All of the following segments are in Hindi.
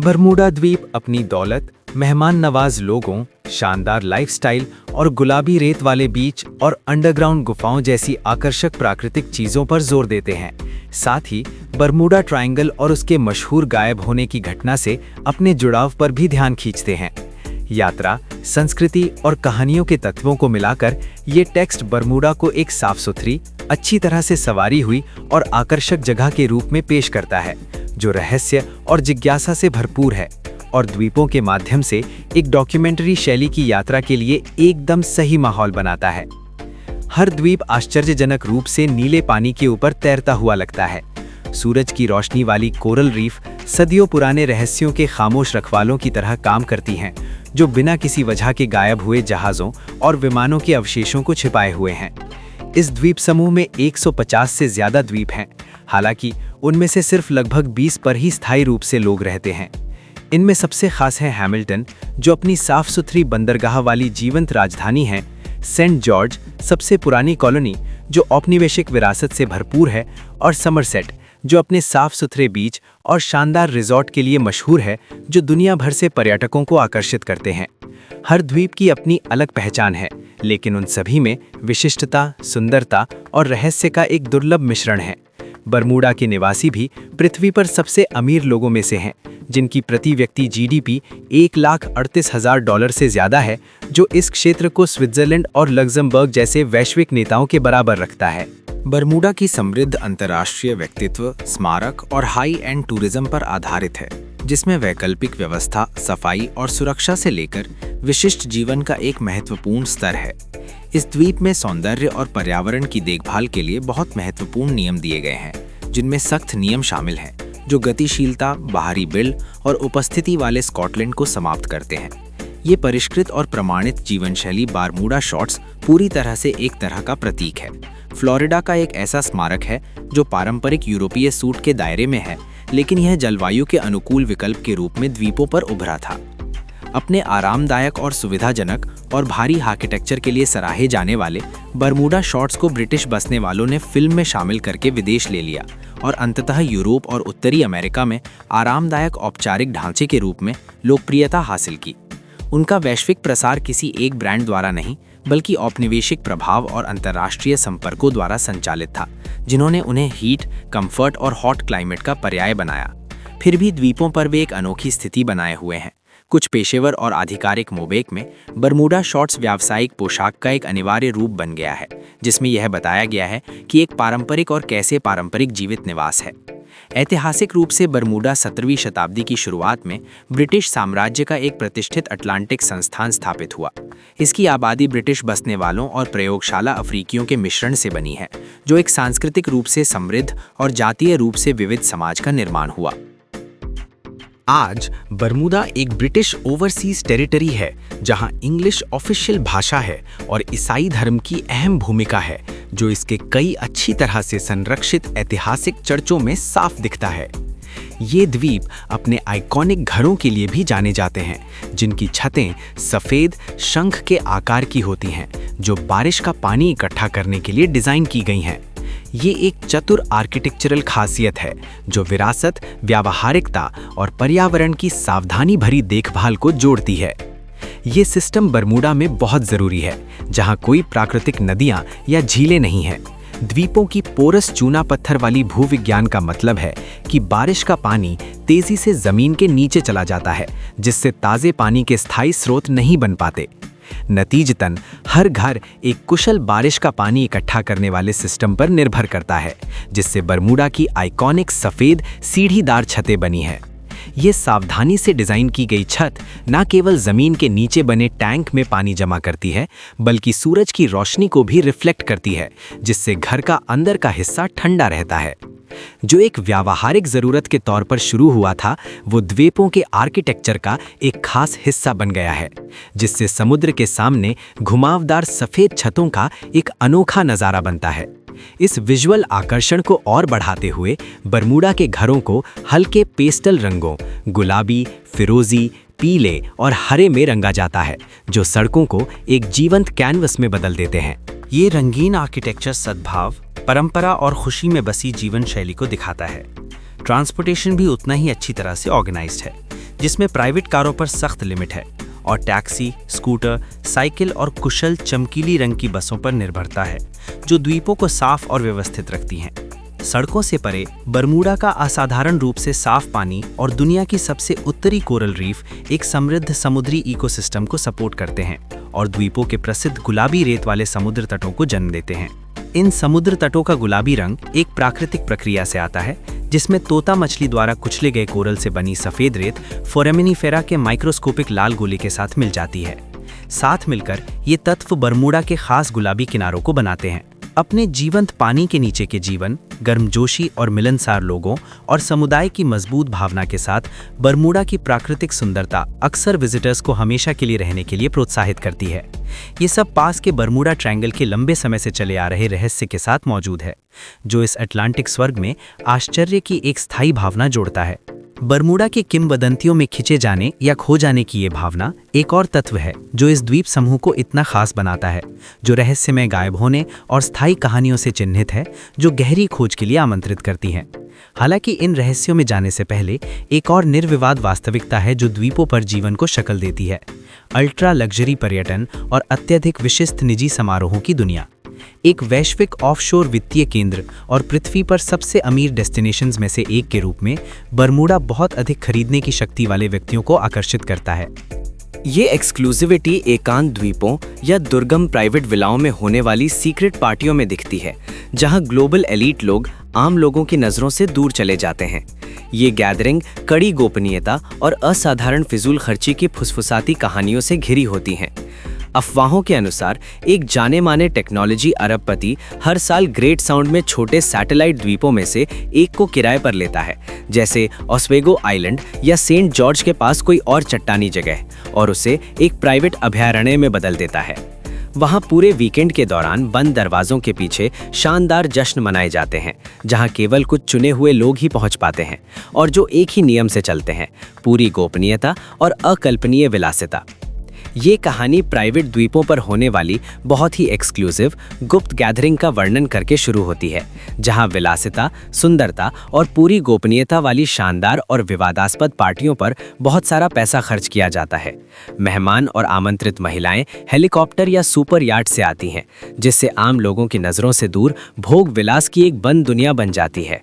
बरमूडा द्वीप अपनी दौलत, मेहमान नवाज लोगों, शानदार लाइफस्टाइल और गुलाबी रेत वाले बीच और अंडरग्राउंड गुफाओं जैसी आकर्षक प्राकृतिक चीजों पर जोर देते हैं। साथ ही बरमूडा ट्रायंगल और उसके मशहूर गायब होने की घटना से अपने जुड़ाव पर भी ध्यान खींचते हैं। यात्रा, संस्कृति और कहानियों के तत्वों को मिलाकर ये टेक्स्ट बरमूडा को एक साफ सुथरी, अच्छी तरह से सवारी हुई और आकर्षक जगह के रूप में पेश करता है, जो रहस्य और जिज्ञासा से भरपूर है और द्वीपों के माध्यम से एक डॉक्यूमेंट्री शैली की यात्रा के लिए एकदम सही माहौल बनाता है। हर द्वीप आश्चर्यजनक रूप से नीले पानी के ऊपर तैरता हुआ लगता है। सूरज की रोशनी वाली कोरल रीफ सदियों पुराने रहस्यों के खामोश रखवालों की तरह काम करती हैं, जो बिना किसी वजह के गायब हुए जहाज़ों और विमानों के अवशेषों को छिपाए हुए हैं। इस द्वीप समूह में 150 से ज़्यादा द्वीप हैं, हालांकि उनमें से सिर्फ लगभग 20 पर ही स्थायी रूप से लोग रहते हैं। इनमें सबसे खास है हैमिल्टन, जो अपनी साफ सुथरी बंदरगाह वाली जीवंत राजधानी है, सेंट जॉर्ज, सबसे पुरानी कॉलोनी जो औपनिवेशिक विरासत से भरपूर है, और समरसेट, जो अपने साफ सुथरे बीच और शानदार रिजॉर्ट के लिए मशहूर है, जो दुनिया भर से पर्यटकों को आकर्षित करते हैं। हर द्वीप की अपनी अलग पहचान है, लेकिन उन सभी में विशिष्टता, सुंदरता और रहस्य का एक दुर्लभ मिश्रण है। बरमूडा के निवासी भी पृथ्वी पर सबसे अमीर लोगों में से हैं, जिनकी प्रति व्यक्ति जीडीपी $1,38,000 से ज़्यादा है, जो इस क्षेत्र को स्विट्जरलैंड और लग्जमबर्ग जैसे वैश्विक नेताओं के बराबर रखता है। बरमूडा की समृद्ध अंतर्राष्ट्रीय व्यक्तित्व, स्मारक और हाई एंड टूरिज्म पर आधारित है, जिसमें वैकल्पिक व्यवस्था, सफाई और सुरक्षा से लेकर विशिष्ट जीवन का एक महत्वपूर्ण स्तर है। इस द्वीप में सौंदर्य और पर्यावरण की देखभाल के लिए बहुत महत्वपूर्ण नियम दिए गए हैं, जिनमें सख्त नियम शामिल हैं, जो गतिशीलता, बाहरी बिल और उपस्थिति वाले स्कॉटलैंड को समाप्त करते हैं। ये परिष्कृत और प्रमाणित जीवन शैली बरमूडा शॉर्ट्स पूरी तरह से एक तरह का प्रतीक है। फ्लोरिडा का एक ऐसा स्मारक है जो पारंपरिक यूरोपीय सूट के दायरे में है, लेकिन यह जलवायु के अनुकूल विकल्प के रूप में द्वीपों पर उभरा था। अपने आरामदायक और सुविधाजनक और भारी आर्किटेक्चर के लिए सराहे जाने वाले बरमूडा शॉर्ट्स को ब्रिटिश बसने वालों ने फिल्म में शामिल करके विदेश ले लिया और अंततः यूरोप और उत्तरी अमेरिका में आरामदायक औपचारिक ढांचे के रूप में लोकप्रियता हासिल की। उनका वैश्विक प्रसार किसी एक ब्रांड द्वारा नहीं, बल्कि औपनिवेशिक प्रभाव और अंतर्राष्ट्रीय संपर्कों द्वारा संचालित था, जिन्होंने उन्हें हीट, कंफर्ट और हॉट क्लाइमेट का पर्याय बनाया। फिर भी द्वीपों पर वे एक अनोखी स्थिति बनाए हुए हैं। कुछ पेशेवर और आधिकारिक मोबेक में बरमूडा शॉर्ट्स व्यावसायिक पोशाक का एक अनिवार्य रूप बन गया है, जिसमें यह बताया गया है कि एक पारंपरिक और कैसे पारंपरिक जीवित निवास है। ऐतिहासिक रूप से बरमूडा 17वीं शताब्दी की शुरुआत में ब्रिटिश साम्राज्य का एक प्रतिष्ठित अटलांटिक संस्थान स्थापित हुआ। इसकी आबादी ब्रिटिश बसने वालों और प्रयोगशाला अफ्रीकियों के मिश्रण से बनी है, जो एक सांस्कृतिक रूप से समृद्ध और जातीय रूप से विविध समाज का निर्माण हुआ। आज बरमूडा एक ब्रिटिश ओवरसीज टेरिटरी है, जहां इंग्लिश ऑफिशियल भाषा है और ईसाई धर्म की अहम भूमिका है, जो इसके कई अच्छी तरह से संरक्षित ऐतिहासिक चर्चों में साफ दिखता है। ये द्वीप अपने आइकॉनिक घरों के लिए भी जाने जाते हैं, जिनकी छतें सफ़ेद शंख के आकार की होती हैं, जो बारिश का पानी इकट्ठा करने के लिए डिज़ाइन की गई हैं। ये एक चतुर आर्किटेक्चरल खासियत है, जो विरासत, व्यावहारिकता और पर्यावरण की सावधानी भरी देखभाल को जोड़ती है। ये सिस्टम बरमूडा में बहुत ज़रूरी है, जहाँ कोई प्राकृतिक नदियाँ या झीलें नहीं हैं। द्वीपों की पोरस चूना पत्थर वाली भूविज्ञान का मतलब है कि बारिश का पानी तेज़ी से ज़मीन के नीचे चला जाता है, जिससे ताज़े पानी के स्थायी स्रोत नहीं बन पाते। नतीजतन हर घर एक कुशल बारिश का पानी इकट्ठा करने वाले सिस्टम पर निर्भर करता है, जिससे बरमूडा की आइकॉनिक सफ़ेद सीढ़ीदार छतें बनी हैं। ये सावधानी से डिज़ाइन की गई छत न केवल ज़मीन के नीचे बने टैंक में पानी जमा करती है, बल्कि सूरज की रोशनी को भी रिफ्लेक्ट करती है, जिससे घर का अंदर का हिस्सा ठंडा रहता है। जो एक व्यावहारिक ज़रूरत के तौर पर शुरू हुआ था, वो द्वीपों के आर्किटेक्चर का एक खास हिस्सा बन गया है, जिससे समुद्र के सामने घुमावदार सफ़ेद छतों का एक अनोखा नज़ारा बनता है। इस विजुअल आकर्षण को और बढ़ाते हुए बरमूडा के घरों को हल्के पेस्टल रंगों, गुलाबी, फिरोजी, पीले और हरे में रंगा जाता है, जो सड़कों को एक जीवंत कैनवस में बदल देते हैं। ये रंगीन आर्किटेक्चर सद्भाव, परंपरा और खुशी में बसी जीवन शैली को दिखाता है। ट्रांसपोर्टेशन भी उतना ही अच्छी तरह से ऑर्गेनाइज्ड है, जिसमें प्राइवेट कारों पर सख्त लिमिट है और टैक्सी, स्कूटर, साइकिल और कुशल चमकीली रंग की बसों पर निर्भरता है, जो द्वीपों को साफ और व्यवस्थित रखती हैं। सड़कों से परे बरमूडा का असाधारण रूप से साफ पानी और दुनिया की सबसे उत्तरी कोरल रीफ एक समृद्ध समुद्री इकोसिस्टम को सपोर्ट करते हैं और द्वीपों के प्रसिद्ध गुलाबी रेत वाले समुद्र तटों को जन्म देते हैं। इन समुद्र तटों का गुलाबी रंग एक प्राकृतिक प्रक्रिया से आता है, जिसमें तोता मछली द्वारा कुचले गए कोरल से बनी सफेद रेत फोरामिनीफेरा के माइक्रोस्कोपिक लाल गोले के साथ मिल जाती है। साथ मिलकर ये तत्व बरमूडा के खास गुलाबी किनारों को बनाते हैं। अपने जीवंत पानी के नीचे के जीवन, गर्मजोशी और मिलनसार लोगों और समुदाय की मजबूत भावना के साथ बरमूडा की प्राकृतिक सुंदरता अक्सर विजिटर्स को हमेशा के लिए रहने के लिए प्रोत्साहित करती है। ये सब पास के बरमूडा ट्रायंगल के लंबे समय से चले आ रहे रहस्य के साथ मौजूद है, जो इस अटलांटिक स्वर्ग में आश्चर्य की एक स्थायी भावना जोड़ता है। बरमूडा के किंवदंतियों में खिंचे जाने या खो जाने की ये भावना एक और तत्व है जो इस द्वीप समूह को इतना खास बनाता है, जो रहस्यमय गायब होने और स्थायी कहानियों से चिन्हित है, जो गहरी खोज के लिए आमंत्रित करती हैं। हालांकि इन रहस्यों में जाने से पहले एक और निर्विवाद वास्तविकता है जो द्वीपों पर जीवन को शक्ल देती है: अल्ट्रा लग्जरी पर्यटन और अत्यधिक विशिष्ट निजी समारोहों की दुनिया। एक वैश्विक ऑफशोर वित्तीय केंद्र और पृथ्वी पर सबसे अमीर डेस्टिनेशंस में से एक के रूप में बरमूडा बहुत अधिक खरीदने की शक्ति वाले व्यक्तियों को आकर्षित करता है। ये एक्सक्लूसिविटी एकांत द्वीपों या दुर्गम प्राइवेट विलाओं में होने वाली सीक्रेट पार्टियों में दिखती है, जहां ग्लोबल एलीट लोग आम लोगों की नज़रों से दूर चले जाते हैं। ये गैदरिंग कड़ी गोपनीयता और असाधारण फिजूल खर्ची की फुसफुसाती कहानियों से घिरी होती हैं। अफवाहों के अनुसार एक जाने माने टेक्नोलॉजी अरबपति हर साल ग्रेट साउंड में छोटे सैटेलाइट द्वीपों में से एक को किराए पर लेता है, जैसे ऑस्वेगो आइलैंड या सेंट जॉर्ज के पास कोई और चट्टानी जगह, और उसे एक प्राइवेट अभयारण्य में बदल देता है। वहाँ पूरे वीकेंड के दौरान बंद दरवाजों के पीछे शानदार जश्न मनाए जाते हैं, जहाँ केवल कुछ चुने हुए लोग ही पहुँच पाते हैं और जो एक ही नियम से चलते हैं: पूरी गोपनीयता और अकल्पनीय विलासिता। ये कहानी प्राइवेट द्वीपों पर होने वाली बहुत ही एक्सक्लूसिव गुप्त गैदरिंग का वर्णन करके शुरू होती है, जहां विलासिता, सुंदरता और पूरी गोपनीयता वाली शानदार और विवादास्पद पार्टियों पर बहुत सारा पैसा खर्च किया जाता है। मेहमान और आमंत्रित महिलाएं हेलीकॉप्टर या सुपर याट से आती हैं, जिससे आम लोगों की नज़रों से दूर भोग विलास की एक बंद दुनिया बन जाती है।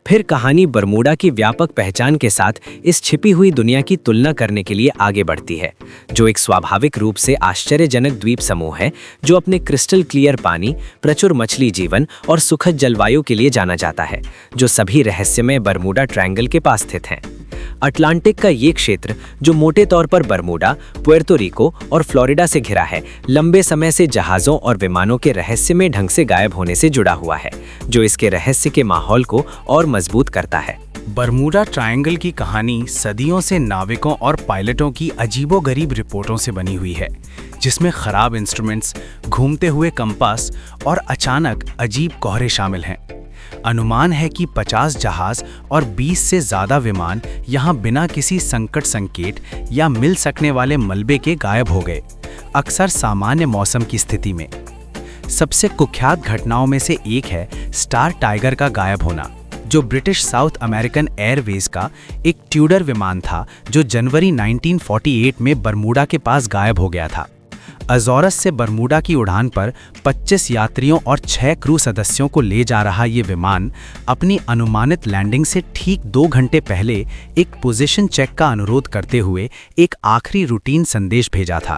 फिर कहानी बरमूडा की व्यापक पहचान के साथ इस छिपी हुई दुनिया की तुलना करने के लिए आगे बढ़ती है, जो एक स्वाभाविक रूप से आश्चर्यजनक द्वीप समूह है जो अपने क्रिस्टल क्लियर पानी, प्रचुर मछली जीवन और सुखद जलवायु के लिए जाना जाता है, जो सभी रहस्यमय बरमूडा ट्रायंगल के पास स्थित हैं। अटलांटिक का ये क्षेत्र, जो मोटे तौर पर बरमूडा, पुएर्तो रिको और फ्लोरिडा से घिरा है, लंबे समय से जहाज़ों और विमानों के रहस्यमय ढंग से गायब होने से जुड़ा हुआ है, जो इसके रहस्य के माहौल को और मजबूत करता है। बरमूडा ट्रायंगल की कहानी सदियों से नाविकों और पायलटों की अजीबोगरीब रिपोर्टों से बनी हुई है, जिसमें खराब इंस्ट्रूमेंट्स, घूमते हुए कंपास और अचानक अजीब कोहरे शामिल हैं। अनुमान है कि 50 जहाज और 20 से ज़्यादा विमान यहाँ बिना किसी संकट संकेत या मिल सकने वाले मलबे के गायब हो गए, अक्सर सामान्य मौसम की स्थिति में। सबसे कुख्यात घटनाओं में से एक है स्टार टाइगर का गायब होना, जो ब्रिटिश साउथ अमेरिकन एयरवेज का एक ट्यूडर विमान था जो जनवरी 1948 में बरमूडा के पास गायब हो गया था। अज़ोरस से बरमूडा की उड़ान पर 25 यात्रियों और 6 क्रू सदस्यों को ले जा रहा ये विमान अपनी अनुमानित लैंडिंग से ठीक 2 घंटे पहले एक पोजीशन चेक का अनुरोध करते हुए एक आखिरी रूटीन संदेश भेजा था,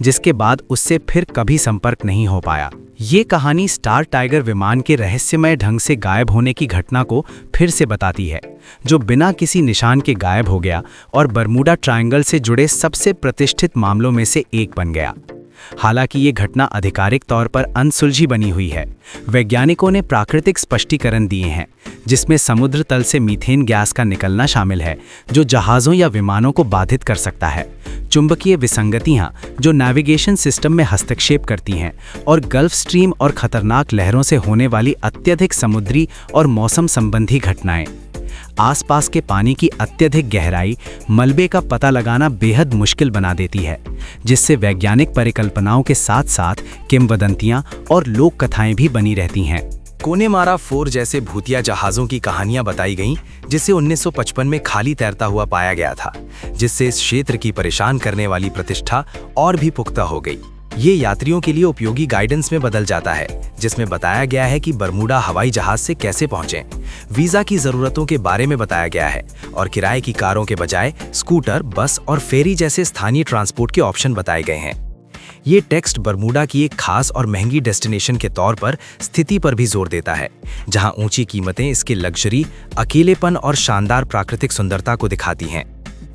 जिसके बाद उससे फिर कभी संपर्क नहीं हो पाया। ये कहानी स्टार टाइगर विमान के रहस्यमय ढंग से गायब होने की घटना को फिर से बताती है, जो बिना किसी निशान के गायब हो गया और बरमूडा ट्रायंगल से जुड़े सबसे प्रतिष्ठित मामलों में से एक बन गया। हालांकि ये घटना आधिकारिक तौर पर अनसुलझी बनी हुई है। वैज्ञानिकों ने प्राकृतिक स्पष्टीकरण दिए हैं, जिसमें समुद्र तल से मीथेन गैस का निकलना शामिल है, जो जहाज़ों या विमानों को बाधित कर सकता है, चुंबकीय विसंगतियां जो नेविगेशन सिस्टम में हस्तक्षेप करती हैं, और गल्फ स्ट्रीम और खतरनाक लहरों से होने वाली अत्यधिक समुद्री और मौसम संबंधी घटनाएं। आसपास के पानी की अत्यधिक गहराई मलबे का पता लगाना बेहद मुश्किल बना देती है, जिससे वैज्ञानिक परिकल्पनाओं के साथ साथ किंवदंतियां और लोक कथाएं भी बनी रहती हैं। कोनेमारा 4 जैसे भूतिया जहाज़ों की कहानियां बताई गईं, जिसे 1955 में खाली तैरता हुआ पाया गया था, जिससे इस क्षेत्र की परेशान करने वाली प्रतिष्ठा और भी पुख्ता हो गई। ये यात्रियों के लिए उपयोगी गाइडेंस में बदल जाता है, जिसमें बताया गया है कि बरमूडा हवाई जहाज से कैसे पहुंचें। वीजा की जरूरतों के बारे में बताया गया है और किराए की कारों के बजाय स्कूटर, बस और फेरी जैसे स्थानीय ट्रांसपोर्ट के ऑप्शन बताए गए हैं। ये टेक्स्ट बरमूडा की एक खास और महंगी डेस्टिनेशन के तौर पर स्थिति पर भी जोर देता है, जहां ऊंची कीमतें इसके लग्जरी, अकेलेपन और शानदार प्राकृतिक सुंदरता को दिखाती हैं।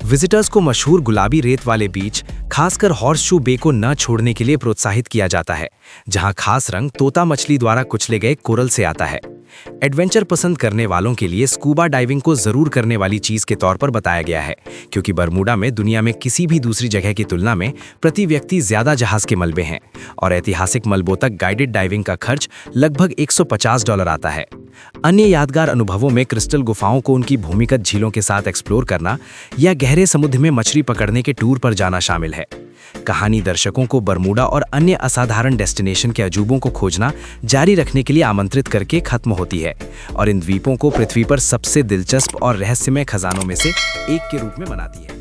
विजिटर्स को मशहूर गुलाबी रेत वाले बीच, खासकर हॉर्सशू बे को न छोड़ने के लिए प्रोत्साहित किया जाता है, जहां खास रंग तोता मछली द्वारा कुचले गए कोरल से आता है। एडवेंचर पसंद करने वालों के लिए स्कूबा डाइविंग को जरूर करने वाली चीज के तौर पर बताया गया है, क्योंकि बरमूडा में दुनिया में किसी भी दूसरी जगह की तुलना में प्रति व्यक्ति ज्यादा जहाज के मलबे हैं और ऐतिहासिक मलबों तक गाइडेड डाइविंग का खर्च लगभग $150 आता है। अन्य यादगार अनुभवों में क्रिस्टल गुफाओं को उनकी भूमिगत झीलों के साथ एक्सप्लोर करना या गहरे समुद्र में मछली पकड़ने के टूर पर जाना शामिल है। कहानी दर्शकों को बरमूडा और अन्य असाधारण डेस्टिनेशन के अजूबों को खोजना जारी रखने के लिए आमंत्रित करके खत्म होती है और इन द्वीपों को पृथ्वी पर सबसे दिलचस्प और रहस्यमय खजानों में से एक के रूप में बनाती है।